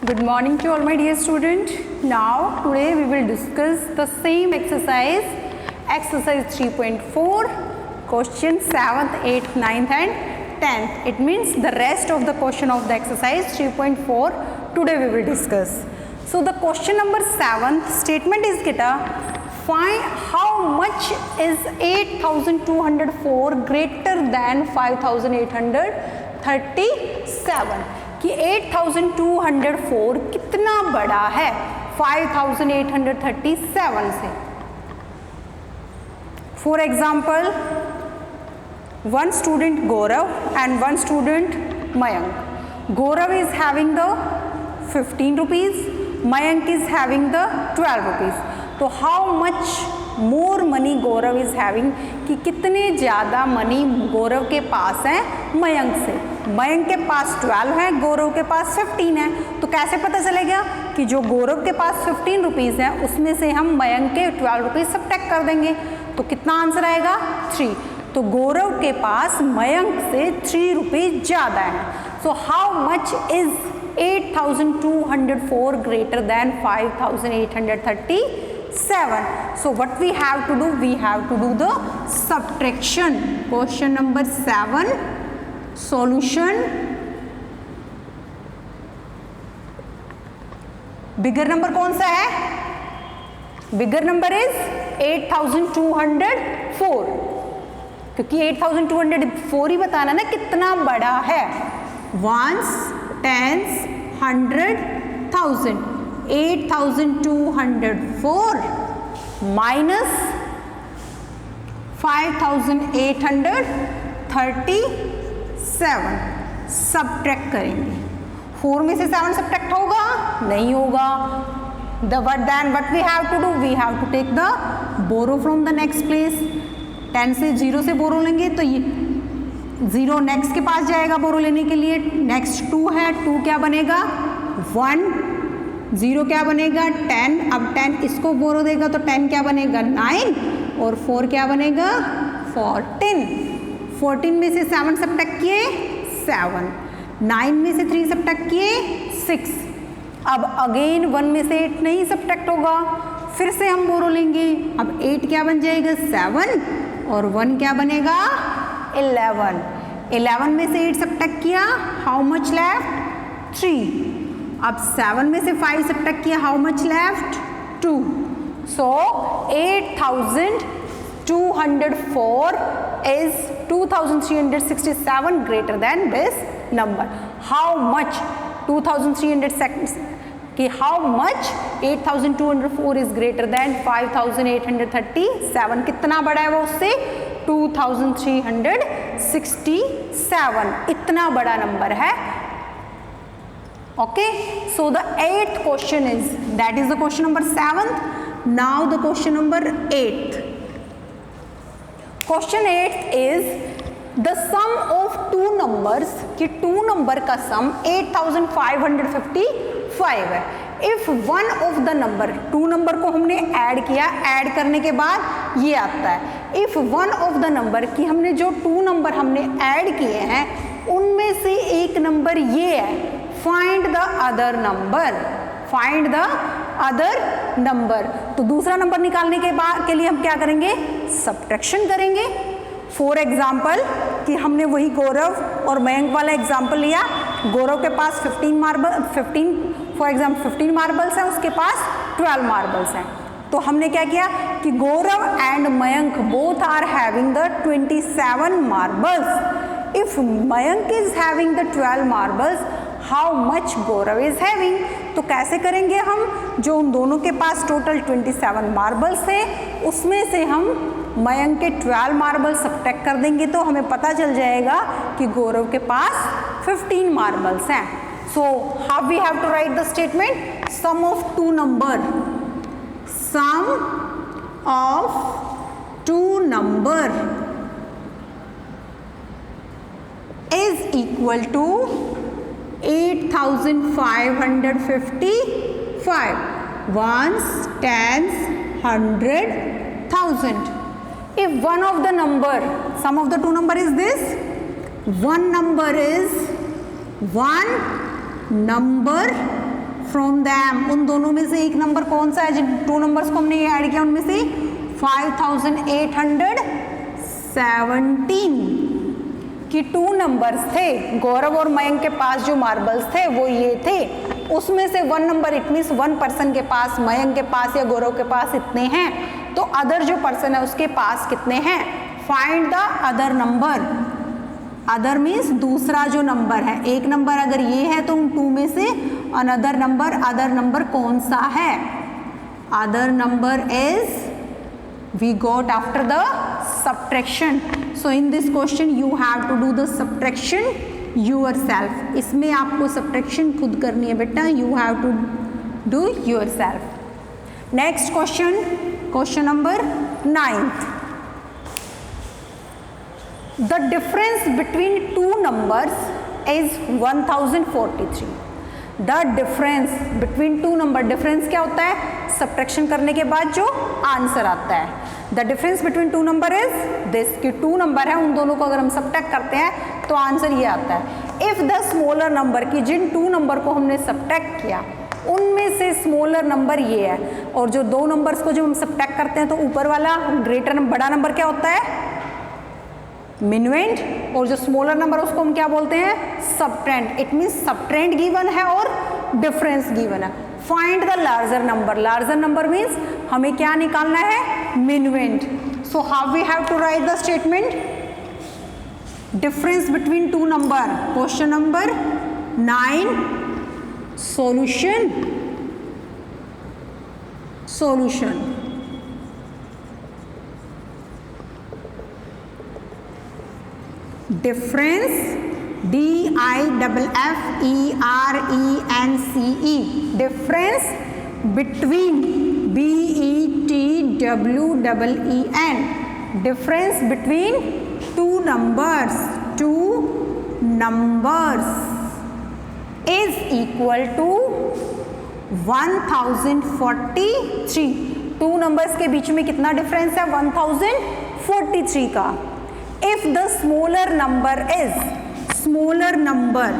Good morning to all my dear students. Now today we will discuss the same exercise 3.4, question 7th, 8th, 9th and 10th. It means the rest of the question of the exercise 3.4 today we will discuss. So the question number 7th statement is find how much is 8204 greater than 5837 कि 8204 कितना बड़ा है 5837 से. For example, one student Gaurav and one student Mayank. Gaurav is having the 15 rupees, Mayank is having the 12 rupees. तो how much more money Gaurav is having कि कितने ज़्यादा money गौरव के पास है मयंक से. मयंक के पास 12 है, गौरव के पास 15 है. तो कैसे पता चलेगा कि जो गौरव के पास 15 रुपीज़ है उसमें से हम मयंक के 12 रुपीज़ सब्ट्रैक्ट कर देंगे तो कितना आंसर आएगा 3. तो गौरव के पास मयंक से 3 रुपीज़ ज़्यादा है. So how much is 8204 greater than 5837. So what we have to do? We have to do the subtraction. Question number 7. Solution. Bigger number कौन सा है? Bigger number is 8204. क्योंकि 8204 ही बताना ना कितना बड़ा है. Ones, tens, 100, 1000. 8204 minus 5837 सब्ट्रैक्ट करेंगे. 4 में से 7 सब्ट्रैक्ट होगा नहीं होगा. then what we have to do? We have to take the borrow from the next place. 10 से 0 से बोरो लेंगे तो ये 0 नेक्स्ट के पास जाएगा बोरो लेने के लिए. नेक्स्ट 2 है, 2 क्या बनेगा 1, 0 क्या बनेगा 10. अब 10 इसको बोरो देगा तो 10 क्या बनेगा 9 और 4 क्या बनेगा 14. 14 में से 7 सब्ट्रैक्ट किए 7. 9 में से 3 सब्ट्रैक्ट किए 6. अब अगेन 1 में से 8 नहीं सब्ट्रैक्ट होगा, फिर से हम बोरो लेंगे. अब 8 क्या बन जाएगा 7 और 1 क्या बनेगा 11. 11 में से 8 सब्ट्रैक्ट किया, हाउ मच लेफ्ट 3. अब 7 में से 5 सब्ट्रैक्ट किया, how much left 2. So 8204 is 2367 greater than this number. How much 2300 कि how much 8204 is greater than 5837. कितना बड़ा है वो उससे 2367. इतना बड़ा नंबर है. Okay, so the 8th question is, that is the question number 7th. Now the question number 8th. Question 8th is the sum of two numbers कि 2 number का sum 8555 है. If one of the number 2 number को हमने add किया, add करने के बाद ये आता है. If one of the number कि हमने जो 2 number हमने ऐड किए हैं उनमें से एक नंबर ये है, find the other number. Find the other number. तो दूसरा नंबर निकालने के लिए हम क्या करेंगे सब्ट्रैक्शन करेंगे. फॉर एग्जाम्पल कि हमने वही गौरव और मयंक वाला एग्जाम्पल लिया. गौरव के पास 15 मार्बल्स हैं, उसके पास 12 मार्बल्स हैं. तो हमने क्या किया कि Gaurav and Mayank both are having the 27 marbles. If Mayank is having the 12 marbles, how much Gaurav is having. तो कैसे करेंगे हम, जो उन दोनों के पास टोटल 27 मार्बल्स हैं उसमें से हम मयंक के 12 मार्बल सब्ट्रैक्ट कर देंगे तो हमें पता चल जाएगा कि गौरव के पास 15 मार्बल्स हैं. So how we have to write the statement. Sum of two number is equal to 8555. Ones, tens, 100, 1000. If one of the number, sum of the two number is this, one number is 1 number from them, उन दोनों में से एक number कौन सा है? जिन 2 numbers को हमने ऐड किया उनमें से 5817 कि 2 नंबर्स थे। गौरव और मयंक के पास जो मार्बल्स थे वो ये थे, उसमें से 1 नंबर, इट मीन्स 1 पर्सन के पास, मयंक के पास या गौरव के पास इतने हैं, तो अदर जो पर्सन है उसके पास कितने हैं? Find the other number. Other means दूसरा जो नंबर है, एक नंबर अगर ये है तो उन 2 में से अनदर नंबर, अदर नंबर कौन सा है? Other number is we got after the subtraction. So in this question you have to do the subtraction yourself. इसमें आपको subtraction खुद करनी है बेटा, you have to do yourself. Next question, question number 9th. The difference between 2 numbers is 1043. The difference between 2 number, difference क्या होता है? Subtraction करने के बाद जो आंसर आता है। The difference between 2 number is this, कि 2 नंबर है, उन दोनों को अगर हम सब्ट्रैक्ट करते हैं तो आंसर ये आता है। इफ द स्मॉलर नंबर, की जिन 2 नंबर को हमने सब्ट्रैक्ट किया उनमें से स्मॉलर नंबर ये है, और जो 2 नंबर्स को जब हम सब्ट्रैक्ट करते हैं तो ऊपर वाला ग्रेटर बड़ा नंबर क्या होता है? मिनवेंट, और जो स्मॉलर नंबर उसको हम क्या बोलते हैं? Subtrahend. It means subtrahend given है और डिफरेंस गिवन है। Find the larger number. Larger number means हमें क्या निकालना है? Minuend. So how we have to write the statement? Difference between 2 number, question number 9, solution. Difference, DIFFERENCE, difference between, BETWEEN, difference between 2 numbers is equal to 1043. 2 numbers के बीच में कितना difference है? 1043 का। If the smaller number is, smaller number,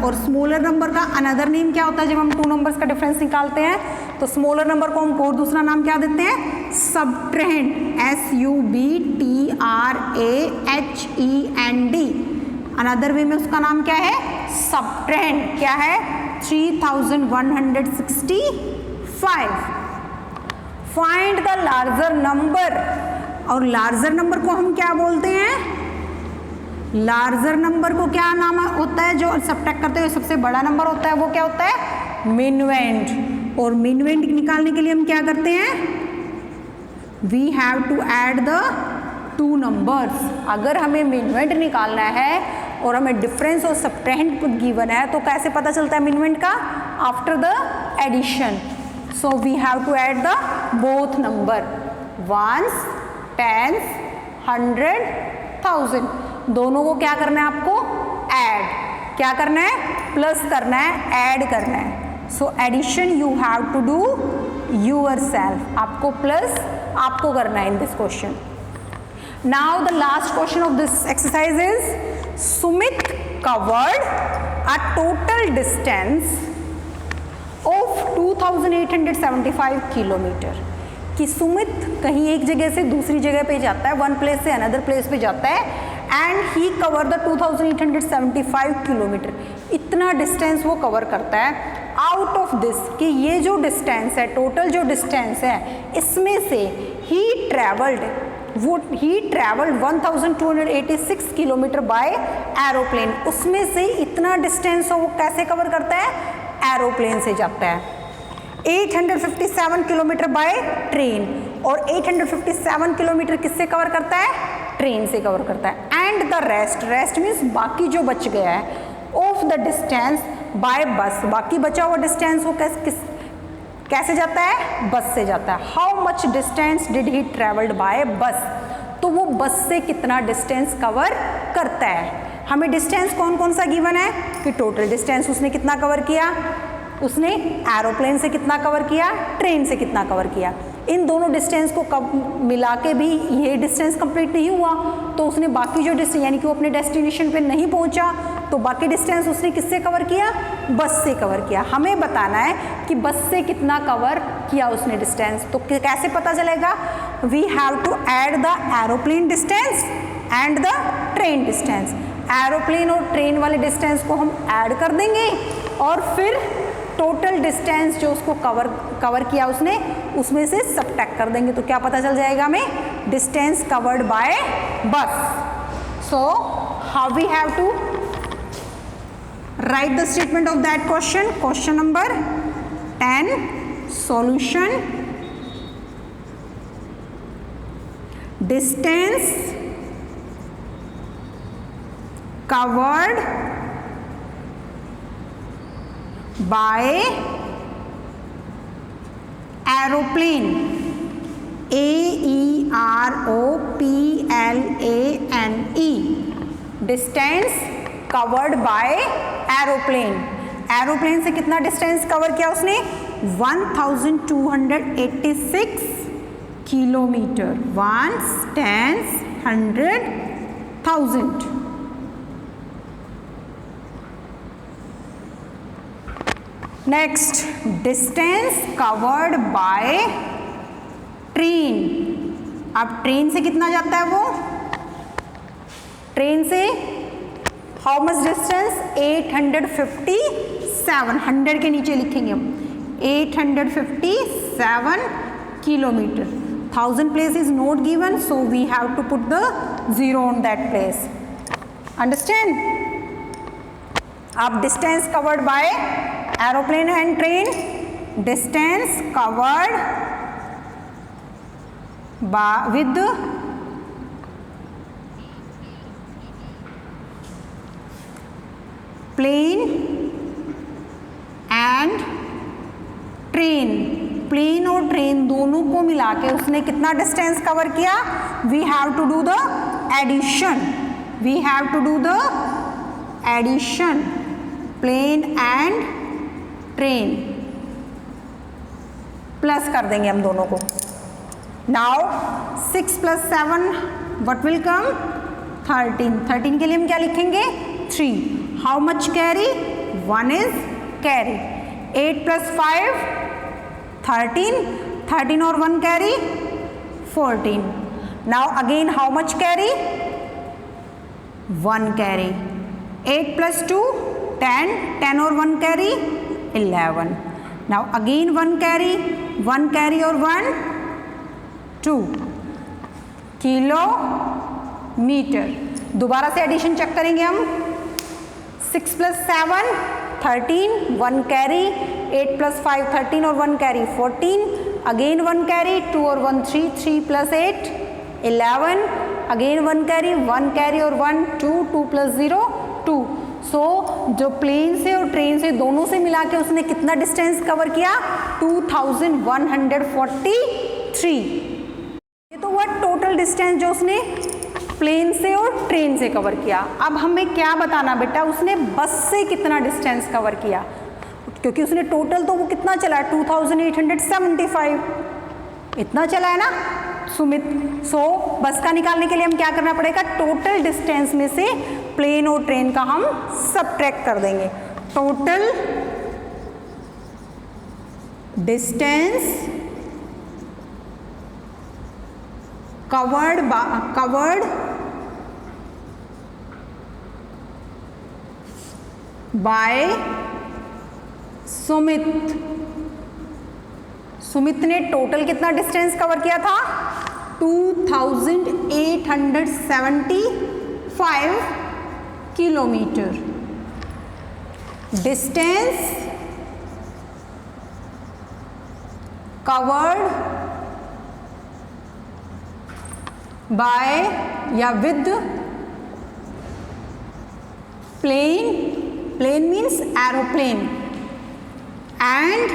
और smaller number का another name क्या होता है? जब हम 2 नंबर्स का डिफरेंस निकालते हैं तो स्मॉलर नंबर को हम और दूसरा नाम क्या देते हैं? सबट्रेंड, SUBTRAHEND। अनदर वे में उसका नाम क्या है? सबट्रेंड। क्या है? 3165। फाइंड द लार्जर नंबर, और लार्जर नंबर को हम क्या बोलते हैं? लार्जर नंबर को क्या नाम होता है? जो सबट्रैक्ट करते हुए सबसे बड़ा नंबर होता है वो क्या होता है? मिनवेंट। और मिनवेंट निकालने के लिए हम क्या करते हैं? We have to add the 2 numbers. अगर हमें मिनवेंट निकालना है और हमें डिफरेंस और सबट्रेंड गिवन है तो कैसे पता चलता है मिनवेंट का? After the addition. So we have to add the both number, ones, tens, 100, 1000, दोनों को क्या करना है आपको? ऐड। क्या करना है? प्लस करना है, ऐड करना है। So addition you have to do yourself, आपको प्लस आपको करना है in this question. Now the last question of this exercise is, Sumit covered a total distance of 2875 kilometre. कि सुमित कहीं एक जगह से दूसरी जगह पे जाता है, 1 प्लेस से अनदर प्लेस पे जाता है, and he cover the 2875 kilometre. इतना डिस्टेंस वो कवर करता है। आउट ऑफ दिस, कि ये जो डिस्टेंस है, टोटल जो डिस्टेंस है, इसमें से ही ट्रेवल्ड 1286 किलोमीटर बाय एरोप्लेन। उसमें से इतना डिस्टेंस वो कैसे कवर करता है? एरोप्लेन से जाता है। 857 किलोमीटर बाय ट्रेन, और 857 किलोमीटर किससे कवर करता है? ट्रेन से कवर करता है। एंड द रेस्ट मीन्स बाकी जो बच गया है, ऑफ द डिस्टेंस बाय बस, बाकी बचा हुआ डिस्टेंस वो कैसे जाता है? बस से जाता है। How much distance did he travelled by बस? तो वो बस से कितना डिस्टेंस कवर करता है? हमें डिस्टेंस कौन कौन सा गिवन है? कि टोटल डिस्टेंस उसने कितना कवर किया, उसने एरोप्लेन से कितना कवर किया, ट्रेन से कितना कवर किया। इन दोनों डिस्टेंस को मिला के भी ये डिस्टेंस कंप्लीट नहीं हुआ, तो उसने बाकी जो डिस्टेंस, यानी कि वो अपने डेस्टिनेशन पे नहीं पहुंचा, तो बाकी डिस्टेंस उसने किससे कवर किया? बस से कवर किया। हमें बताना है कि बस से कितना कवर किया उसने डिस्टेंस, तो कैसे पता चलेगा? We have to add the aeroplane distance and the train distance. Aeroplane और ट्रेन वाले डिस्टेंस को हम ऐड कर देंगे और फिर टोटल डिस्टेंस जो उसको कवर किया उसने, उसमें से सबट्रैक्ट कर देंगे, तो क्या पता चल जाएगा हमें? Distance covered by bus. So how we have to write the statement of that question? Question number 10, solution. Distance covered by aeroplane, AEROPLANE, distance covered by aeroplane. Aeroplane से कितना डिस्टेंस कवर किया उसने? 1286 kilometre. 1 10 100 1000। Next, distance covered by train. अब train से कितना जाता है वो? ट्रेन से हाउ मच डिस्टेंस? 857, 100 के नीचे लिखेंगे हम, 857 kilometre. 1000 place is not given, so we have to put the 0 on that place. Understand? अब distance covered by aeroplane and train, distance covered with plane and train. Plane और train दोनों को मिला के उसने कितना डिस्टेंस कवर किया? We have to do the addition. We have to do the addition, plane and train, plus कर देंगे हम दोनों को। Now 6 + 7 what will come? 13। 13 के लिए हम क्या लिखेंगे? 3। How much carry? 1 is carry. 8 + 5 13, 13 और 1 carry 14। Now again how much carry? 1 carry. 8 + 2 10, 10 और 1 carry 11। Now again 1 carry, 1 carry और 1 2 किलोमीटर। दोबारा से एडिशन चेक करेंगे हम। 6 + 7 13, 1 कैरी, 8 + 5 13 और 1 कैरी 14, अगेन 1 कैरी, 2 और 1 3, 3 + 8 11, अगेन 1 कैरी, 1 कैरी और 1 2, 2 + 0 2। सो जो प्लेन से और ट्रेन से दोनों से मिला के उसने कितना डिस्टेंस कवर किया? 2143। ये तो हुआ टोटल डिस्टेंस जो उसने प्लेन से और ट्रेन से कवर किया। अब हमें क्या बताना बेटा? उसने बस से कितना डिस्टेंस कवर किया, क्योंकि उसने टोटल तो वो कितना चला? 2875 इतना चला है ना सुमित। सो बस का निकालने के लिए हम क्या करना पड़ेगा? टोटल डिस्टेंस में से प्लेन और ट्रेन का हम सबट्रैक्ट कर देंगे। Total distance covered by Sumit. Sumit ने टोटल कितना डिस्टेंस कवर किया था? 2875 किलोमीटर। डिस्टेंस कवर्ड बाय या with plane, plane means aeroplane, and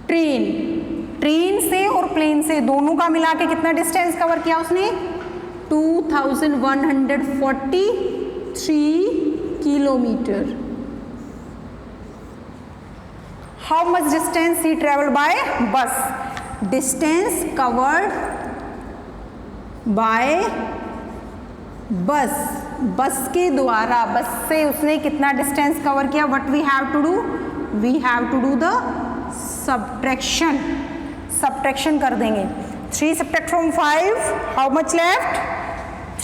train. Train से और प्लेन से दोनों का मिला के कितना डिस्टेंस कवर किया उसने? 2143 kilometre. How much distance he travelled by bus, distance covered by bus, bus के द्वारा, बस से उसने कितना डिस्टेंस कवर किया, what we have to do, we have to do the subtraction, subtraction कर देंगे। 3 subtract from 5, how much left,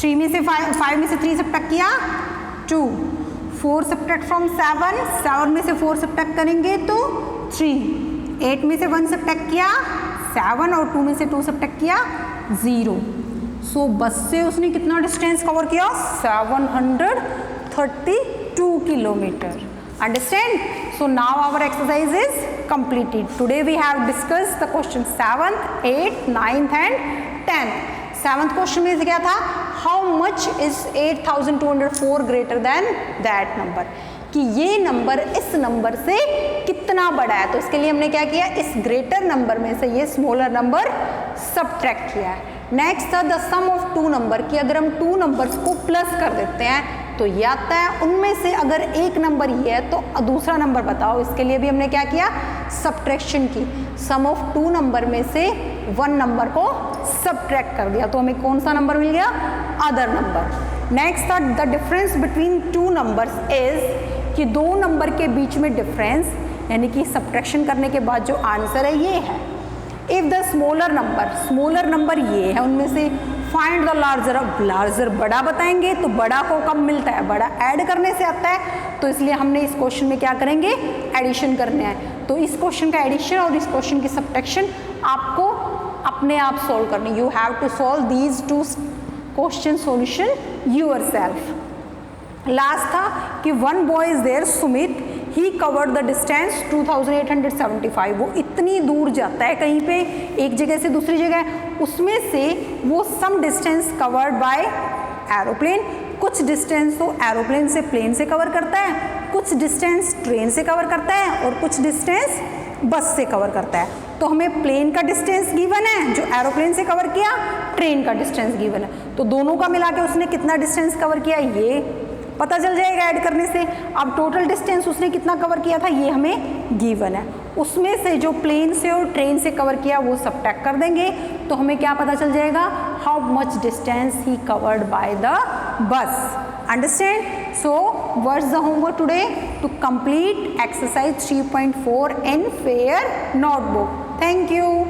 3 में से 5 में से 3 सब्ट्रैक्ट किया 2, 4 सब्ट्रैक्ट फ्रॉम 7, 7 में से 4 सब्ट्रैक्ट करेंगे तो 3, 8 में से 1 सब्ट्रैक्ट किया 7 और 2 में से 2 सब्ट्रैक्ट किया 0। सो बस से उसने कितना डिस्टेंस कवर किया, 732 kilometre. Understand? So now our exercise is completed. Today we have discussed the question 7th, 8th, 9th and 10th. 7th question में क्या था, how much is 8204 greater than that number, कि ये नंबर इस number से कितना बड़ा है। तो इसके लिए हमने क्या किया, इस ग्रेटर नंबर में से ये स्मॉलर नंबर सब्ट्रैक्ट किया है। नेक्स्ट था द सम ऑफ 2 नंबर, कि अगर हम 2 नंबर्स को प्लस कर देते हैं तो ये आता है, उनमें से अगर एक नंबर ये है तो दूसरा नंबर बताओ। इसके लिए भी हमने क्या किया, सब्ट्रैक्शन की, सम ऑफ 2 नंबर में से 1 नंबर को सब्ट्रैक्ट कर दिया तो हमें कौन सा नंबर मिल गया, अदर नंबर। नेक्स्ट था the difference between 2 numbers is, कि 2 नंबर के बीच में डिफरेंस, यानी कि सब्ट्रैक्शन करने के बाद जो आंसर है ये है। इफ द स्मॉलर नंबर ये है उनमें से, फाइंड द लार्जर, अब लार्जर बड़ा बताएंगे तो बड़ा को कब मिलता है, बड़ा ऐड करने से आता है, तो इसलिए हमने इस क्वेश्चन में क्या करेंगे, एडिशन करने हैं। तो इस क्वेश्चन का एडिशन और इस क्वेश्चन की सब्ट्रैक्शन आपको अपने आप सॉल्व करनी, you have to solve these 2 question solution yourself. Last था कि 1 boy is there Sumit, he covered the distance 2875, वो इतनी दूर जाता है कहीं पे एक जगह से दूसरी जगह, उसमें से वो some distance covered by aeroplane, कुछ डिस्टेंस वो एरोप्लेन से प्लेन से कवर करता है, कुछ डिस्टेंस ट्रेन से कवर करता है और कुछ डिस्टेंस बस से कवर करता है। तो हमें प्लेन का डिस्टेंस गिवन है जो एरोप्लेन से कवर किया, ट्रेन का डिस्टेंस गिवन है, तो दोनों का मिला के उसने कितना डिस्टेंस कवर किया ये पता चल जाएगा ऐड करने से। अब टोटल डिस्टेंस उसने कितना कवर किया था ये हमें गिवन है, उसमें से जो प्लेन से और ट्रेन से कवर किया वो सब्ट्रैक्ट कर देंगे तो हमें क्या पता चल जाएगा, how much distance he covered by the bus. Understand? So what's the homework today, to complete exercise 3.4 in fair notebook. Thank you.